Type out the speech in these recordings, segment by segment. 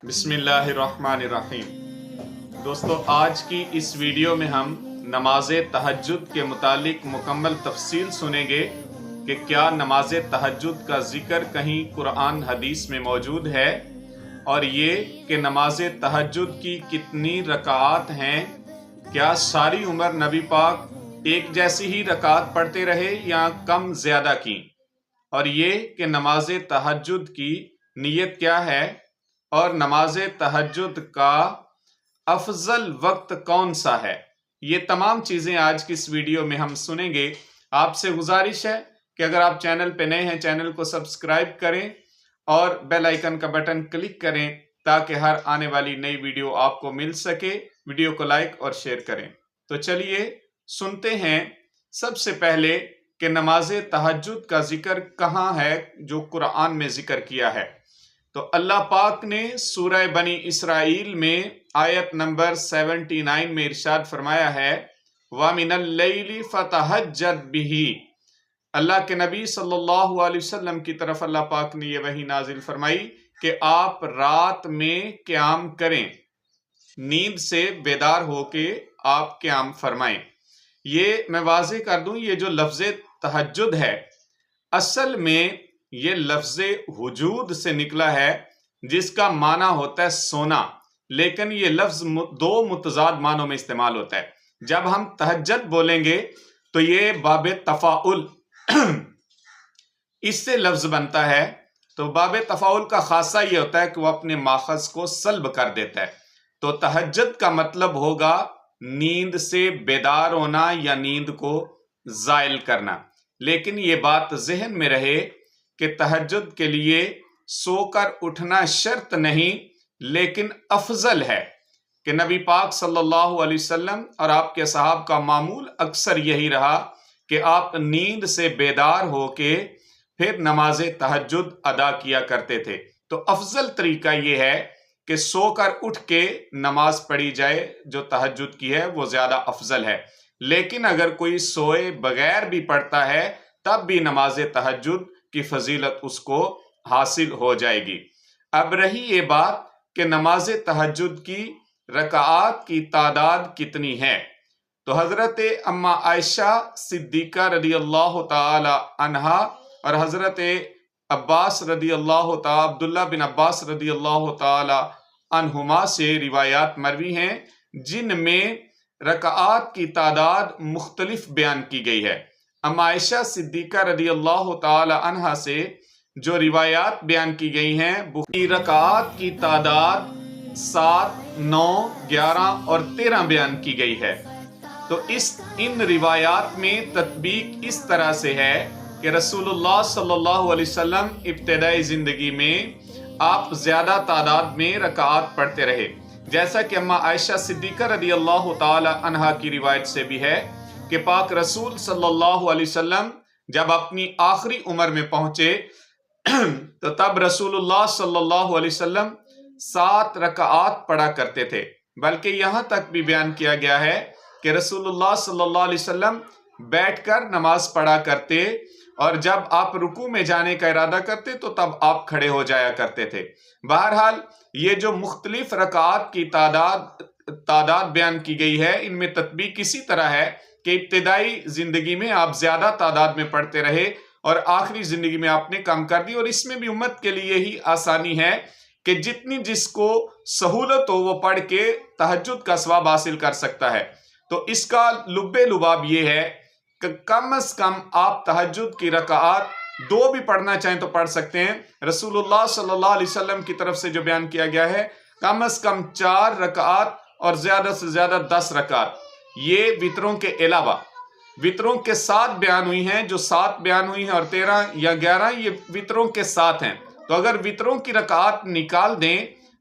بسم اللہ الرحمن الرحیم۔ دوستو، آج کی اس ویڈیو میں ہم نماز تہجد کے متعلق مکمل تفصیل سنیں گے کہ کیا نماز تہجد کا ذکر کہیں قرآن حدیث میں موجود ہے، اور یہ کہ نماز تہجد کی کتنی رکعات ہیں، کیا ساری عمر نبی پاک ایک جیسی ہی رکعات پڑھتے رہے یا کم زیادہ کی، اور یہ کہ نماز تہجد کی نیت کیا ہے، اور نماز تہجد کا افضل وقت کون سا ہے۔ یہ تمام چیزیں آج کی اس ویڈیو میں ہم سنیں گے۔ آپ سے گزارش ہے کہ اگر آپ چینل پہ نئے ہیں، چینل کو سبسکرائب کریں اور بیل آئیکن کا بٹن کلک کریں تاکہ ہر آنے والی نئی ویڈیو آپ کو مل سکے۔ ویڈیو کو لائک اور شیئر کریں۔ تو چلیے سنتے ہیں سب سے پہلے کہ نماز تہجد کا ذکر کہاں ہے جو قرآن میں ذکر کیا ہے۔ تو اللہ پاک نے سورہ بنی اسرائیل میں آیت نمبر 79 میں ارشاد فرمایا ہے، وَمِنَ اللَّيْلِ فَتَهَجَّدْ بِهِ۔ اللہ کے نبی صلی اللہ علیہ وسلم کی طرف اللہ پاک نے یہ وحی نازل فرمائی کہ آپ رات میں قیام کریں، نیند سے بیدار ہو کے آپ قیام فرمائیں۔ یہ میں واضح کر دوں، یہ جو لفظ تہجد ہے اصل میں یہ لفظ وجود سے نکلا ہے، جس کا معنی ہوتا ہے سونا، لیکن یہ لفظ دو متضاد معنوں میں استعمال ہوتا ہے۔ جب ہم تہجد بولیں گے تو یہ باب تفاعل اس سے لفظ بنتا ہے، تو باب تفاعل کا خاصہ یہ ہوتا ہے کہ وہ اپنے ماخذ کو سلب کر دیتا ہے۔ تو تہجد کا مطلب ہوگا نیند سے بیدار ہونا یا نیند کو زائل کرنا، لیکن یہ بات ذہن میں رہے کہ تہجد کے لیے سو کر اٹھنا شرط نہیں، لیکن افضل ہے کہ نبی پاک صلی اللہ علیہ وسلم اور آپ کے صحابہ کا معمول اکثر یہی رہا کہ آپ نیند سے بیدار ہو کے پھر نماز تہجد ادا کیا کرتے تھے۔ تو افضل طریقہ یہ ہے کہ سو کر اٹھ کے نماز پڑھی جائے، جو تہجد کی ہے وہ زیادہ افضل ہے، لیکن اگر کوئی سوئے بغیر بھی پڑھتا ہے تب بھی نماز تہجد کی فضیلت اس کو حاصل ہو جائے گی۔ اب رہی یہ بات کہ نماز تہجد کی رکعات کی تعداد کتنی ہے، تو حضرت اما عائشہ صدیقہ رضی اللہ تعالی عنہا اور حضرت عباس رضی اللہ تعالی عبداللہ بن عباس رضی اللہ تعالی عنہما سے روایات مروی ہیں جن میں رکعات کی تعداد مختلف بیان کی گئی ہے۔ اما عائشہ صدیقہ رضی اللہ تعالی عنہا سے جو روایات بیان کی گئی ہیں، رکعات کی تعداد 7، 9، 11 اور 13 بیان کی گئی ہے۔ تو ان روایات میں تطبیق اس طرح سے ہے کہ رسول اللہ صلی اللہ علیہ وسلم ابتدائی زندگی میں آپ زیادہ تعداد میں رکعات پڑھتے رہے، جیسا کہ اما عائشہ صدیقہ رضی اللہ تعالی عنہا کی روایت سے بھی ہے کہ پاک رسول صلی اللہ علیہ وسلم جب اپنی آخری عمر میں پہنچے تو تب رسول اللہ صلی اللہ علیہ وسلم 7 رکعات پڑھا کرتے تھے، بلکہ یہاں تک بھی بیان کیا گیا ہے کہ رسول اللہ صلی اللہ علیہ وسلم بیٹھ کر نماز پڑھا کرتے، اور جب آپ رکوع میں جانے کا ارادہ کرتے تو تب آپ کھڑے ہو جایا کرتے تھے۔ بہرحال یہ جو مختلف رکعات کی تعداد بیان کی گئی ہے، ان میں تطبیق اسی طرح ہے کہ ابتدائی زندگی میں آپ زیادہ تعداد میں پڑھتے رہے اور آخری زندگی میں آپ نے کم کر دی، اور اس میں بھی امت کے لیے ہی آسانی ہے کہ جتنی جس کو سہولت ہو وہ پڑھ کے تہجد کا ثواب حاصل کر سکتا ہے۔ تو اس کا لب لباب یہ ہے کہ کم از کم آپ تہجد کی رکعات 2 بھی پڑھنا چاہیں تو پڑھ سکتے ہیں۔ رسول اللہ صلی اللہ علیہ وسلم کی طرف سے جو بیان کیا گیا ہے، کم از کم 4 رکعات اور زیادہ سے زیادہ 10 رکعات، یہ وتروں کے علاوہ وتروں کے 7 بیان ہوئی ہیں، جو 7 بیان ہوئی ہیں، اور 13 یا 11 یہ وتروں کے 7 ہیں۔ تو اگر وتروں کی رکعات نکال دیں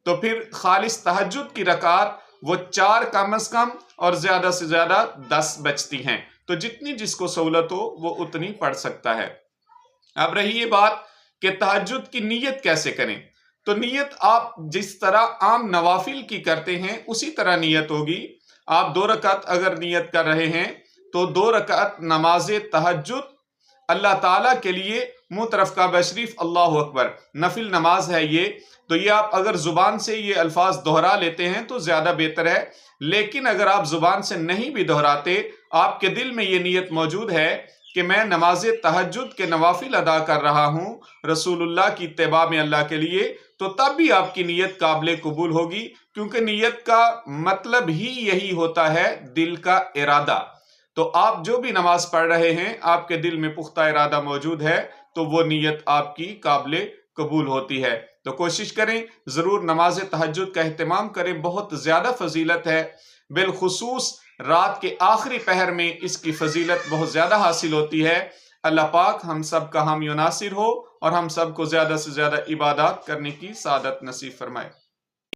تو پھر خالص تہجد کی رکعات وہ 4 کم از کم اور زیادہ سے زیادہ 10 بچتی ہیں۔ تو جتنی جس کو سہولت ہو وہ اتنی پڑھ سکتا ہے۔ اب رہی یہ بات کہ تہجد کی نیت کیسے کریں، تو نیت آپ جس طرح عام نوافل کی کرتے ہیں اسی طرح نیت ہوگی۔ آپ 2 رکعت اگر نیت کر رہے ہیں تو 2 رکعت نماز تہجد اللہ تعالیٰ کے لیے منہ طرف کعبہ شریف، اللہ اکبر، نفل نماز ہے یہ، تو یہ آپ اگر زبان سے یہ الفاظ دہرا لیتے ہیں تو زیادہ بہتر ہے، لیکن اگر آپ زبان سے نہیں بھی دہراتے، آپ کے دل میں یہ نیت موجود ہے کہ میں نماز تہجد کے نوافل ادا کر رہا ہوں رسول اللہ کی اتباع میں اللہ کے لیے، تو تب بھی آپ کی نیت قابل قبول ہوگی، کیونکہ نیت کا مطلب ہی یہی ہوتا ہے دل کا ارادہ۔ تو آپ جو بھی نماز پڑھ رہے ہیں، آپ کے دل میں پختہ ارادہ موجود ہے تو وہ نیت آپ کی قابل قبول ہوتی ہے۔ تو کوشش کریں ضرور نماز تہجد کا اہتمام کریں، بہت زیادہ فضیلت ہے، بالخصوص رات کے آخری پہر میں اس کی فضیلت بہت زیادہ حاصل ہوتی ہے۔ اللہ پاک ہم سب کا حامی و ناصر ہو اور ہم سب کو زیادہ سے زیادہ عبادات کرنے کی سعادت نصیب فرمائے۔